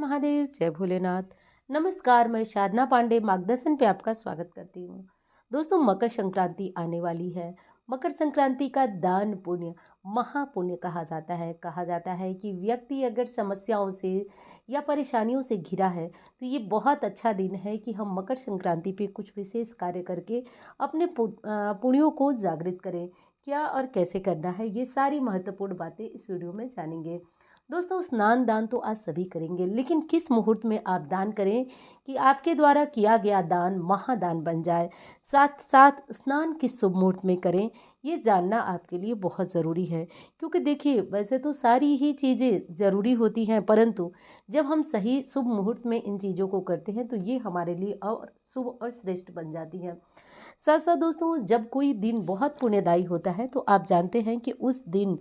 महादेव, जय भोलेनाथ। नमस्कार, मैं साधना पांडे मार्गदर्शन पे आपका स्वागत करती हूँ। दोस्तों, मकर संक्रांति आने वाली है। मकर संक्रांति का दान पुण्य महापुण्य कहा जाता है कि व्यक्ति अगर समस्याओं से या परेशानियों से घिरा है तो ये बहुत अच्छा दिन है कि हम मकर संक्रांति पे कुछ विशेष कार्य करके अपने पुण्यों को जागृत करें। क्या और कैसे करना है, ये सारी महत्वपूर्ण बातें इस वीडियो में जानेंगे। दोस्तों, स्नान दान तो आज सभी करेंगे, लेकिन किस मुहूर्त में आप दान करें कि आपके द्वारा किया गया दान महादान बन जाए। साथ साथ स्नान किस शुभ मुहूर्त में करें, ये जानना आपके लिए बहुत ज़रूरी है। क्योंकि देखिए, वैसे तो सारी ही चीज़ें ज़रूरी होती हैं, परंतु जब हम सही शुभ मुहूर्त में इन चीज़ों को करते हैं तो ये हमारे लिए और शुभ और श्रेष्ठ बन जाती हैं। साथ साथ दोस्तों, जब कोई दिन बहुत पुण्यदायी होता है तो आप जानते हैं कि उस दिन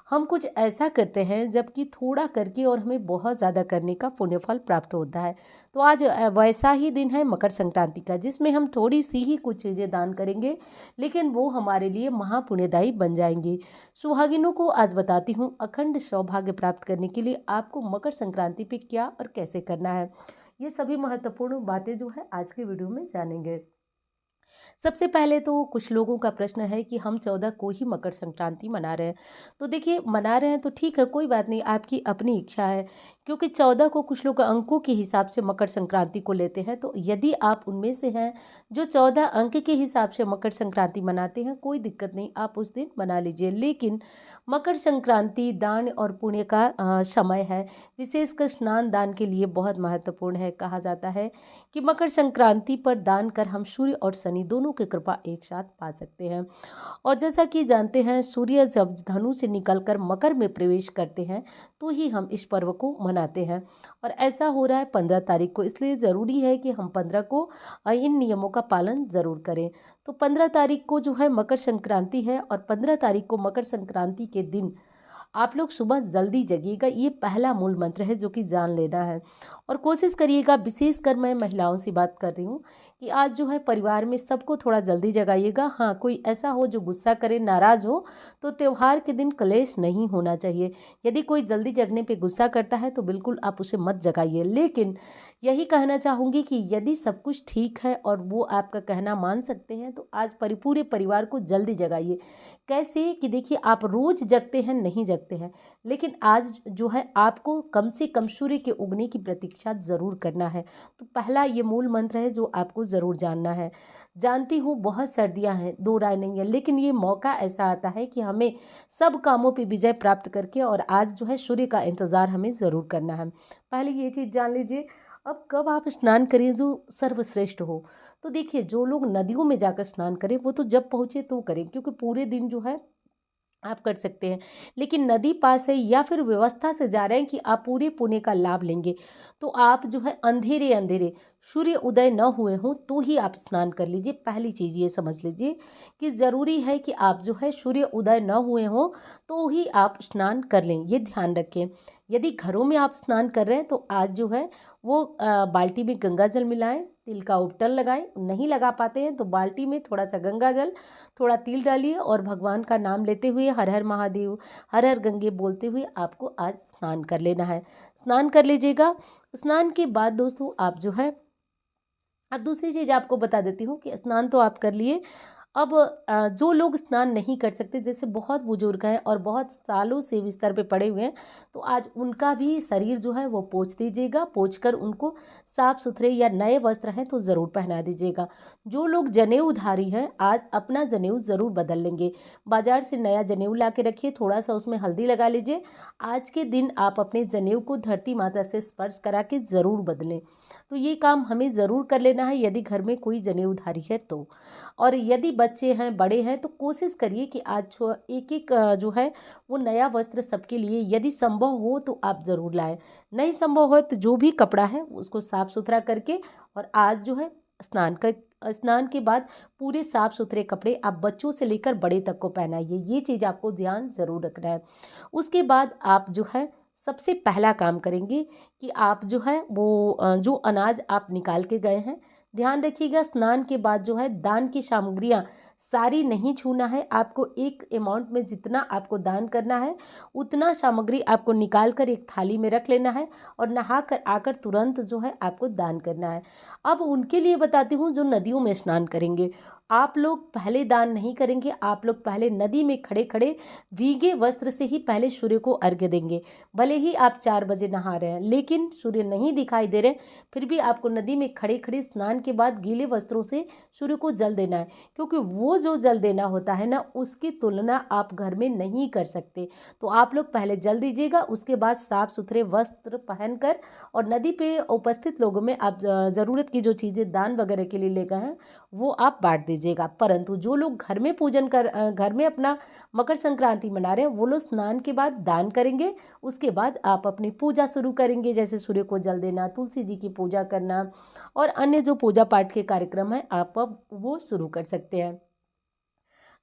हम कुछ ऐसा करते हैं जबकि थोड़ा करके और हमें बहुत ज़्यादा करने का पुण्यफल प्राप्त होता है। तो आज वैसा ही दिन है मकर संक्रांति का, जिसमें हम थोड़ी सी ही कुछ चीज़ें दान करेंगे, लेकिन वो हमारे लिए महापुण्यदायी बन जाएंगी। सुहागिनों को आज बताती हूँ अखंड सौभाग्य प्राप्त करने के लिए आपको मकर संक्रांति पे क्या और कैसे करना है। ये सभी महत्वपूर्ण बातें जो है आज के वीडियो में जानेंगे। सबसे पहले तो कुछ लोगों का प्रश्न है कि हम 14 को ही मकर संक्रांति मना रहे हैं। तो देखिए, मना रहे हैं तो ठीक है, कोई बात नहीं, आपकी अपनी इच्छा है। क्योंकि 14 को कुछ लोग अंकों के हिसाब से मकर संक्रांति को लेते हैं, तो यदि आप उनमें से हैं जो 14 अंक के हिसाब से मकर संक्रांति मनाते हैं, कोई दिक्कत नहीं, आप उस दिन मना लीजिए। लेकिन मकर संक्रांति दान और पुण्य का समय है, विशेषकर स्नान दान के लिए बहुत महत्वपूर्ण है। कहा जाता है कि मकर संक्रांति पर दान कर हम सूर्य और शनि दोनों की कृपा एक साथ पा सकते हैं। और जैसा कि जानते हैं, सूर्य जब धनु से निकलकर मकर में प्रवेश करते हैं तो ही हम इस पर्व को मनाते हैं। और ऐसा हो रहा है 15 तारीख को, इसलिए ज़रूरी है कि हम 15 को इन नियमों का पालन ज़रूर करें। तो 15 तारीख को जो है मकर संक्रांति है, और 15 तारीख को मकर संक्रांति के दिन आप लोग सुबह जल्दी जगिएगा। ये पहला मूल मंत्र है जो कि जान लेना है। और कोशिश करिएगा, विशेषकर मैं महिलाओं से बात कर रही हूँ, कि आज जो है परिवार में सबको थोड़ा जल्दी जगाइएगा। हाँ, कोई ऐसा हो जो गुस्सा करे, नाराज़ हो, तो त्यौहार के दिन क्लेश नहीं होना चाहिए। यदि कोई जल्दी जगने पे गुस्सा करता है तो बिल्कुल आप उसे मत जगाइए। लेकिन यही कहना चाहूँगी कि यदि सब कुछ ठीक है और वो आपका कहना मान सकते हैं तो आज पूरे परिवार को जल्दी जगाइए। कैसे कि देखिए, आप रोज़ जगते हैं, नहीं जगते हैं, लेकिन आज जो है आपको कम से कम सूर्य के उगने की प्रतीक्षा ज़रूर करना है। तो पहला ये मूल मंत्र है जो आपको ज़रूर जानना है। जानती हूँ बहुत सर्दियाँ हैं, दो राय नहीं है, लेकिन ये मौका ऐसा आता है कि हमें सब कामों पे विजय प्राप्त करके और आज जो है सूर्य का इंतज़ार हमें ज़रूर करना है। पहले ये चीज़ जान लीजिए। अब कब आप स्नान करें जो सर्वश्रेष्ठ हो, तो देखिए, जो लोग नदियों में जाकर स्नान करें वो तो जब पहुँचे तो करें, क्योंकि पूरे दिन जो है आप कर सकते हैं। लेकिन नदी पास है या फिर व्यवस्था से जा रहे हैं कि आप पूरे पुण्य का लाभ लेंगे, तो आप जो है अंधेरे अंधेरे सूर्य उदय न हुए हों तो ही आप स्नान कर लीजिए। पहली चीज़ ये समझ लीजिए कि ज़रूरी है कि आप जो है सूर्य उदय न हुए हों तो ही आप स्नान कर लें, ये ध्यान रखें। यदि घरों में आप स्नान कर रहे हैं तो आज जो है वो बाल्टी में गंगा जल मिलाएं, तिल का उपटन लगाएं। नहीं लगा पाते हैं तो बाल्टी में थोड़ा सा गंगा जल, थोड़ा तिल डालिए और भगवान का नाम लेते हुए हर हर महादेव, हर हर गंगे बोलते हुए आपको आज स्नान कर लेना है। स्नान कर लीजिएगा। स्नान के बाद दोस्तों आप जो है, अब दूसरी चीज़ आपको बता देती हूँ कि स्नान तो आप कर लिए। अब जो लोग स्नान नहीं कर सकते, जैसे बहुत बुजुर्ग हैं और बहुत सालों से बिस्तर पे पड़े हुए हैं, तो आज उनका भी शरीर जो है वो पोंछ दीजिएगा। पोंछ कर उनको साफ सुथरे या नए वस्त्र हैं तो ज़रूर पहना दीजिएगा। जो लोग जनेऊधारी हैं, आज अपना जनेऊ ज़रूर बदल लेंगे। बाजार से नया जनेऊ ला के रखिए, थोड़ा सा उसमें हल्दी लगा लीजिए। आज के दिन आप अपने जनेऊ को धरती माता से स्पर्श करा के ज़रूर बदलें। तो ये काम हमें ज़रूर कर लेना है यदि घर में कोई जनेऊधारी है तो। और यदि बच्चे हैं, बड़े हैं, तो कोशिश करिए कि आज एक एक जो है वो नया वस्त्र सबके लिए यदि संभव हो तो आप ज़रूर लाएं। नहीं संभव हो तो जो भी कपड़ा है उसको साफ़ सुथरा करके, और आज जो है स्नान के बाद पूरे साफ़ सुथरे कपड़े आप बच्चों से लेकर बड़े तक को पहनाइए। ये चीज़ आपको ध्यान ज़रूर रखना है। उसके बाद आप जो है सबसे पहला काम करेंगे कि आप जो है वो जो अनाज आप निकाल के गए हैं, ध्यान रखिएगा, स्नान के बाद जो है दान की सामग्रियाँ सारी नहीं छूना है। आपको एक अमाउंट में जितना आपको दान करना है उतना सामग्री आपको निकाल कर एक थाली में रख लेना है और नहा कर आकर तुरंत जो है आपको दान करना है। अब उनके लिए बताती हूँ जो नदियों में स्नान करेंगे। आप लोग पहले दान नहीं करेंगे, आप लोग पहले नदी में खड़े खड़े भीगे वस्त्र से ही पहले सूर्य को अर्घ्य देंगे। भले ही आप 4 बजे नहा रहे हैं लेकिन सूर्य नहीं दिखाई दे रहे, फिर भी आपको नदी में खड़े खड़े स्नान के बाद गीले वस्त्रों से सूर्य को जल देना है, क्योंकि वो जो जल देना होता है ना उसकी तुलना आप घर में नहीं कर सकते। तो आप लोग पहले जल दीजिएगा, उसके बाद साफ सुथरे वस्त्र पहनकर और नदी पे उपस्थित लोगों में आप ज़रूरत की जो चीज़ें दान वगैरह के लिए ले गए हैं वो आप बांट दीजिएगा। परंतु जो लोग घर में घर में अपना मकर संक्रांति मना रहे हैं वो लोग स्नान के बाद दान करेंगे। उसके बाद आप अपनी पूजा शुरू करेंगे, जैसे सूर्य को जल देना, तुलसी जी की पूजा करना और अन्य जो पूजा पाठ के कार्यक्रम हैं आप अब वो शुरू कर सकते हैं।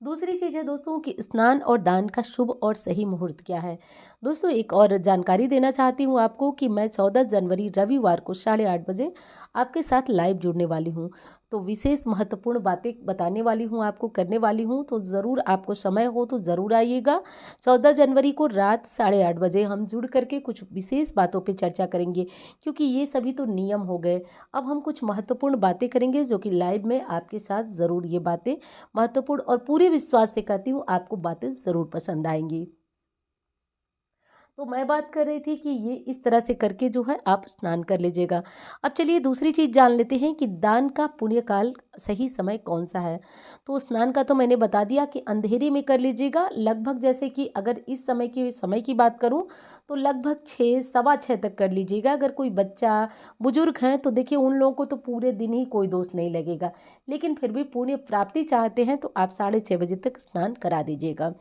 दूसरी चीज़ है दोस्तों कि स्नान और दान का शुभ और सही मुहूर्त क्या है। दोस्तों एक और जानकारी देना चाहती हूँ आपको कि मैं 14 जनवरी रविवार को 8:30 बजे आपके साथ लाइव जुड़ने वाली हूँ। तो विशेष महत्वपूर्ण बातें बताने वाली हूँ, आपको करने वाली हूँ, तो ज़रूर आपको समय हो तो ज़रूर आइएगा। 14 जनवरी को रात 8:30 बजे हम जुड़ करके कुछ विशेष बातों पे चर्चा करेंगे, क्योंकि ये सभी तो नियम हो गए। अब हम कुछ महत्वपूर्ण बातें करेंगे जो कि लाइव में आपके साथ ज़रूर ये बातें महत्वपूर्ण और पूरे विश्वास से कहती हूँ आपको बातें ज़रूर पसंद आएंगी। तो मैं बात कर रही थी कि ये इस तरह से करके जो है आप स्नान कर लीजिएगा। अब चलिए दूसरी चीज़ जान लेते हैं कि दान का पुण्यकाल सही समय कौन सा है। तो स्नान का तो मैंने बता दिया कि अंधेरे में कर लीजिएगा, लगभग जैसे कि अगर इस समय की बात करूं तो लगभग 6 सवा 6 तक कर लीजिएगा। अगर कोई बच्चा बुजुर्ग हैं तो देखिए उन लोगों को तो पूरे दिन ही कोई दोष नहीं लगेगा, लेकिन फिर भी पुण्य प्राप्ति चाहते हैं तो आप 6:30 बजे तक स्नान करा दीजिएगा।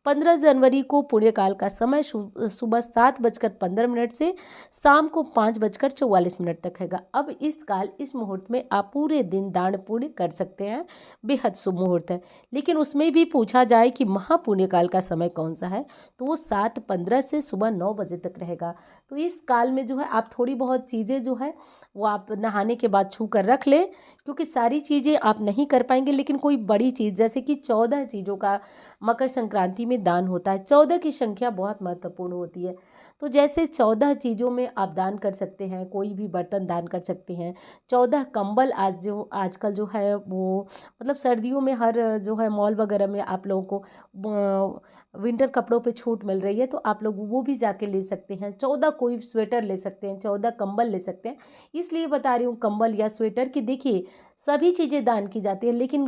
15 जनवरी को पुण्यकाल का समय सुबह 7:15 से शाम को 5:44 तक हैगा। अब इस मुहूर्त में आप पूरे दिन दान पुण्य कर सकते हैं, बेहद शुभ मुहूर्त है। लेकिन उसमें भी पूछा जाए कि महापुण्य काल का समय कौन सा है, तो वो 7:15 से सुबह 9 बजे तक रहेगा। तो इस काल में जो है आप थोड़ी बहुत चीज़ें जो है वो आप नहाने के बाद छू कर रख लें, क्योंकि सारी चीज़ें आप नहीं कर पाएंगे। लेकिन कोई बड़ी चीज़ जैसे कि 14 चीज़ों का मकर संक्रांति में दान होता है। 14 की संख्या बहुत महत्वपूर्ण होती है। तो जैसे 14 चीज़ों में आप दान कर सकते हैं, कोई भी बर्तन दान कर सकते हैं। 14 कंबल आजकल जो है वो मतलब सर्दियों में हर जो है मॉल वगैरह में आप लोगों को विंटर कपड़ों पे छूट मिल रही है, तो आप लोग वो भी जाके ले सकते हैं। 14 कोई स्वेटर ले सकते हैं, 14 कंबल ले सकते हैं। इसलिए बता रही हूँ कंबल या स्वेटर कि देखिए सभी चीज़ें दान की जाती है, लेकिन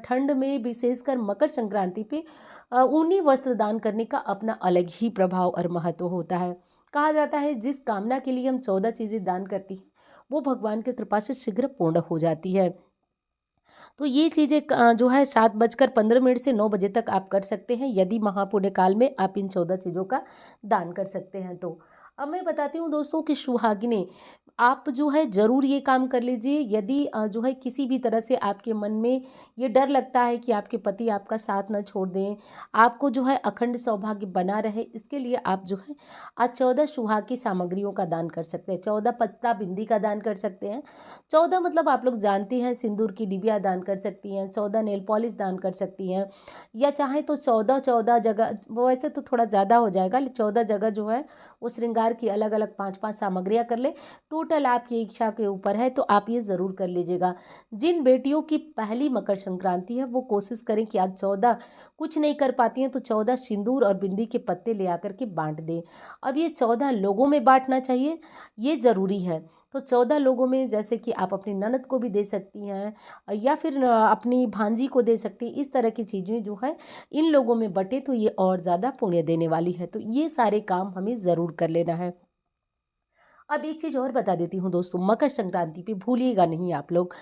ठंड में विशेषकर मकर संक्रांति पे ऊनी वस्त्र दान करने का अपना अलग ही प्रभाव और महत्व होता है। कहा जाता है जिस कामना के लिए हम 14 चीज़ें दान करती हैं वो भगवान की कृपा से शीघ्र पूर्ण हो जाती है। तो ये चीज़ें जो है 7:15 से 9 बजे तक आप कर सकते हैं, यदि महापुण्य काल में आप इन 14 चीज़ों का दान कर सकते हैं। तो अब मैं बताती हूँ दोस्तों कि सुहागिनें आप जो है ज़रूर ये काम कर लीजिए। यदि जो है किसी भी तरह से आपके मन में ये डर लगता है कि आपके पति आपका साथ न छोड़ दें, आपको जो है अखंड सौभाग्य बना रहे, इसके लिए आप जो है आज 14 सुहाग की सामग्रियों का दान कर सकते हैं। 14 पत्ता बिंदी का दान कर सकते हैं। 14 मतलब आप लोग जानते हैं सिंदूर की डिबिया दान कर सकती हैं, 14 नेल पॉलिश दान कर सकती हैं, या चाहें तो 14 जगह, वो वैसे तो थोड़ा ज़्यादा हो जाएगा, 14 जगह जो है वो श्रृंगार की अलग अलग 5-5 सामग्रियाँ कर ले। टोटल आपकी इच्छा के ऊपर है, तो आप ये ज़रूर कर लीजिएगा। जिन बेटियों की पहली मकर संक्रांति है वो कोशिश करें कि आज 14 कुछ नहीं कर पाती हैं तो 14 सिंदूर और बिंदी के पत्ते ले आकर के बांट दें। अब ये 14 लोगों में बांटना चाहिए, ये ज़रूरी है। तो 14 लोगों में जैसे कि आप अपनी ननद को भी दे सकती हैं या फिर अपनी भांजी को दे सकती हैं। इस तरह की चीज़ें जो है इन लोगों में बटे तो ये और ज़्यादा पुण्य देने वाली है। तो ये सारे काम हमें ज़रूर कर लेना है। अब एक चीज़ और बता देती हूँ दोस्तों, मकर संक्रांति पे भूलिएगा नहीं आप लोग।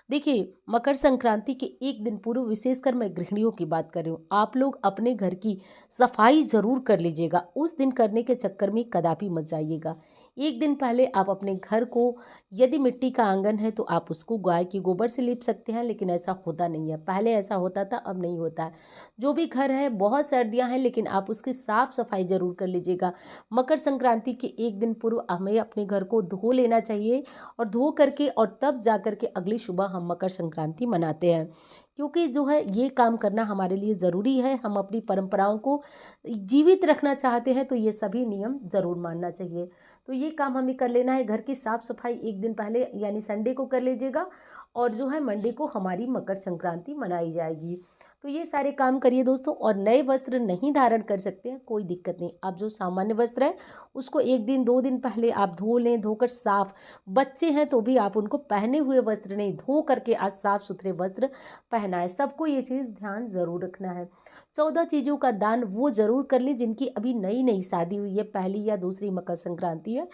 देखिए मकर संक्रांति के एक दिन पूर्व, विशेषकर मैं गृहिणियों की बात कर रही हूँ, आप लोग अपने घर की सफाई ज़रूर कर लीजिएगा। उस दिन करने के चक्कर में कदापि मत जाइएगा। एक दिन पहले आप अपने घर को, यदि मिट्टी का आंगन है तो आप उसको गाय के गोबर से लीप सकते हैं, लेकिन ऐसा होता नहीं है। पहले ऐसा होता था, अब नहीं होता है। जो भी घर है, बहुत सर्दियां हैं लेकिन आप उसकी साफ सफाई जरूर कर लीजिएगा। मकर संक्रांति के एक दिन पूर्व हमें अपने घर को धो लेना चाहिए, और धो करके और तब जा कर के अगली सुबह हम मकर संक्रांति मनाते हैं, क्योंकि जो है ये काम करना हमारे लिए ज़रूरी है। हम अपनी परंपराओं को जीवित रखना चाहते हैं तो ये सभी नियम ज़रूर मानना चाहिए। तो ये काम हमें कर लेना है। घर की साफ़ सफाई एक दिन पहले यानी संडे को कर लीजिएगा, और जो है मंडे को हमारी मकर संक्रांति मनाई जाएगी। तो ये सारे काम करिए दोस्तों। और नए वस्त्र नहीं धारण कर सकते हैं, कोई दिक्कत नहीं। आप जो सामान्य वस्त्र है उसको एक दिन 2 दिन पहले आप धो लें, धोकर साफ। बच्चे हैं तो भी आप उनको पहने हुए वस्त्र नहीं, धो करके आज साफ सुथरे वस्त्र पहनाएं। सबको ये चीज़ ध्यान ज़रूर रखना है। 14 चीज़ों का दान वो ज़रूर कर ले जिनकी अभी नई नई शादी हुई है, पहली या दूसरी मकर संक्रांति है,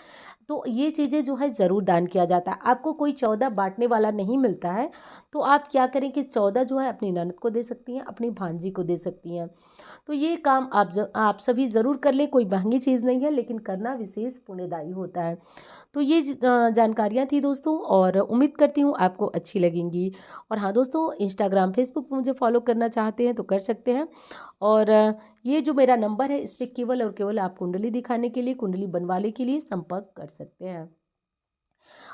तो ये चीज़ें जो है ज़रूर दान किया जाता है। आपको कोई 14 बांटने वाला नहीं मिलता है, तो आप क्या करें कि 14 जो है अपनी ननद को दे सकती हैं, अपनी भांजी को दे सकती हैं। तो ये काम आप सभी ज़रूर कर लें। कोई महंगी चीज़ नहीं है, लेकिन करना विशेष पुण्यदायी होता है। तो ये जानकारियाँ थी दोस्तों, और उम्मीद करती हूँ आपको अच्छी लगेंगी। और हाँ दोस्तों, इंस्टाग्राम फेसबुक पर मुझे फॉलो करना चाहते हैं तो कर सकते हैं। और ये जो मेरा नंबर है, इस पर केवल और केवल आप कुंडली दिखाने के लिए, कुंडली बनवाने के लिए संपर्क कर सकते हैं।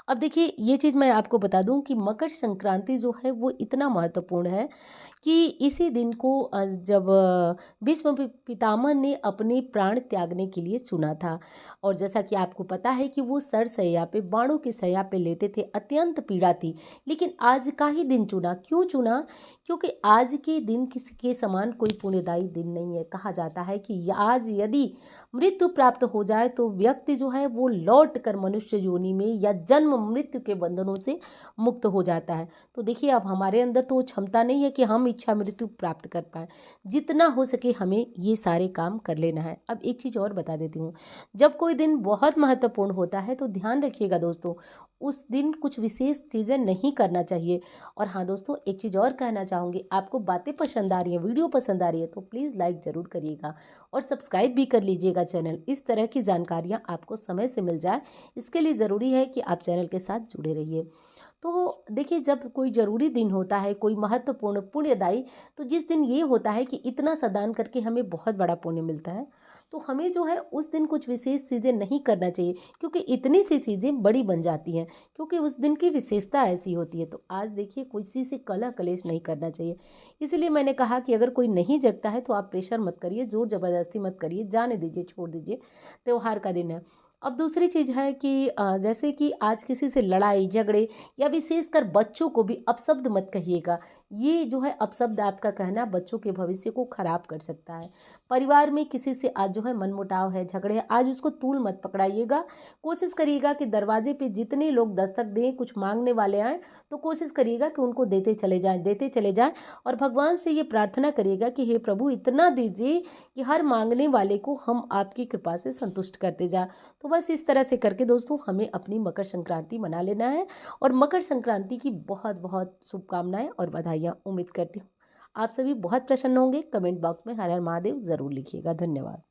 अब देखिए, ये चीज़ मैं आपको बता दूं कि मकर संक्रांति जो है वो इतना महत्वपूर्ण है कि इसी दिन को जब भीष्म पितामह ने अपने प्राण त्यागने के लिए चुना था, और जैसा कि आपको पता है कि वो सरसैया पे, बाणों की सैया पे लेटे थे, अत्यंत पीड़ा थी, लेकिन आज का ही दिन चुना। क्यों चुना? क्योंकि आज के दिन किसी के समान कोई पुण्यदायी दिन नहीं है। कहा जाता है कि आज यदि मृत्यु प्राप्त हो जाए तो व्यक्ति जो है वो लौट कर मनुष्य योनि में या जन्म मृत्यु के बंधनों से मुक्त हो जाता है। तो देखिए, अब हमारे अंदर तो क्षमता नहीं है कि हम इच्छा मृत्यु प्राप्त कर पाए। जितना हो सके हमें ये सारे काम कर लेना है। अब एक चीज़ और बता देती हूँ, जब कोई दिन बहुत महत्वपूर्ण होता है तो ध्यान रखिएगा दोस्तों, उस दिन कुछ विशेष चीज़ें नहीं करना चाहिए। और हाँ दोस्तों, एक चीज़ और कहना चाहूँगी, आपको बातें पसंद आ रही हैं, वीडियो पसंद आ रही है तो प्लीज़ लाइक ज़रूर करिएगा और सब्सक्राइब भी कर लीजिएगा चैनल। इस तरह की जानकारियाँ आपको समय से मिल जाए, इसके लिए ज़रूरी है कि आप चैनल के साथ जुड़े रहिए। तो देखिए, जब कोई ज़रूरी दिन होता है, कोई महत्वपूर्ण पुण्यदायी, तो जिस दिन ये होता है कि इतना सा दान करके हमें बहुत बड़ा पुण्य मिलता है, तो हमें जो है उस दिन कुछ विशेष चीज़ें नहीं करना चाहिए, क्योंकि इतनी सी चीज़ें बड़ी बन जाती हैं, क्योंकि उस दिन की विशेषता ऐसी होती है। तो आज देखिए, किसी से कलह कलेश नहीं करना चाहिए। इसलिए मैंने कहा कि अगर कोई नहीं जगता है तो आप प्रेशर मत करिए, जोर ज़बरदस्ती मत करिए, जाने दीजिए, छोड़ दीजिए, त्यौहार का दिन है। अब दूसरी चीज़ है कि जैसे कि आज किसी से लड़ाई झगड़े, या विशेषकर बच्चों को भी अपशब्द मत कहिएगा। ये जो है अपशब्द आपका कहना बच्चों के भविष्य को खराब कर सकता है। परिवार में किसी से आज जो है मनमुटाव है, झगड़े है, आज उसको तूल मत पकड़ाइएगा। कोशिश करिएगा कि दरवाजे पे जितने लोग दस्तक दें, कुछ मांगने वाले आएँ, तो कोशिश करिएगा कि उनको देते चले जाएँ, देते चले जाएँ। और भगवान से ये प्रार्थना करिएगा कि हे प्रभु, इतना दीजिए कि हर मांगने वाले को हम आपकी कृपा से संतुष्ट करते जाएँ। तो बस इस तरह से करके दोस्तों हमें अपनी मकर संक्रांति मना लेना है। और मकर संक्रांति की बहुत बहुत शुभकामनाएं और बधाइयाँ। उम्मीद करती हूँ आप सभी बहुत प्रसन्न होंगे। कमेंट बॉक्स में हर हर महादेव ज़रूर लिखिएगा। धन्यवाद।